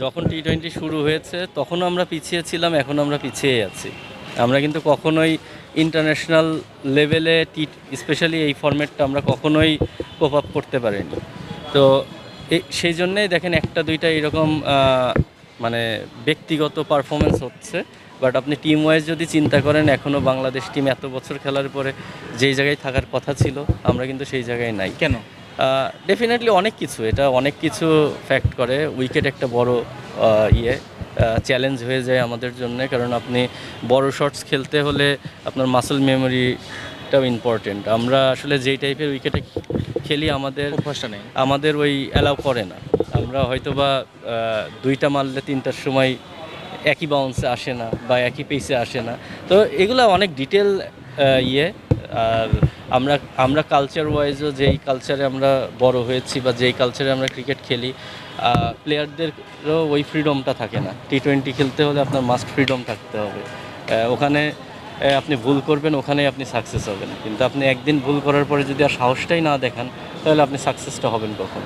যখন টি-20 শুরু হয়েছে তখনও আমরা পিছিয়ে ছিলাম, এখনও আমরা পিছিয়েই আছি। আমরা কিন্তু কখনোই ইন্টারন্যাশনাল লেভেলে স্পেশালি এই ফরম্যাটটা আমরা কখনোই কোপ আপ করতে পারিনি। তো সেই জন্যেই দেখেন একটা দুইটা এরকম মানে ব্যক্তিগত পারফরমেন্স হচ্ছে, বাট আপনি টিম ওয়াইজ যদি চিন্তা করেন এখনও বাংলাদেশ টিম এত বছর খেলার পরে যেই জায়গায় থাকার কথা ছিল আমরা কিন্তু সেই জায়গায় নাই। কেন? ডেফিনেটলি অনেক কিছু, এটা অনেক কিছু ফ্যাক্ট করে। উইকেট একটা বড় চ্যালেঞ্জ হয়ে যায় আমাদের জন্য, কারণ আপনি বড় শটস খেলতে হলে আপনার মাসল মেমোরিটাও ইম্পর্টেন্ট। আমরা আসলে যেই টাইপের উইকেটে খেলি আমাদের ওই অ্যালাউ করে না। আমরা হয়তো বা দুইটা মারলে তিনটার সময় একই বাউন্সে আসে না বা একই পেসে আসে না। তো এগুলো অনেক ডিটেল আর আমরা কালচার ওয়াইজও যেই কালচারে আমরা বড় হয়েছি বা যেই কালচারে আমরা ক্রিকেট খেলি, প্লেয়ারদেরও ওই ফ্রিডমটা থাকে না। টি-20 খেলতে হলে আপনার মাস্ট ফ্রিডম থাকতে হবে। ওখানে আপনি ভুল করবেন, ওখানেই আপনি সাকসেস হবেন, কিন্তু আপনি একদিন ভুল করার পরে যদি আর সাহসটাই না দেখান তাহলে আপনি সাকসেসটা হবেন কখন?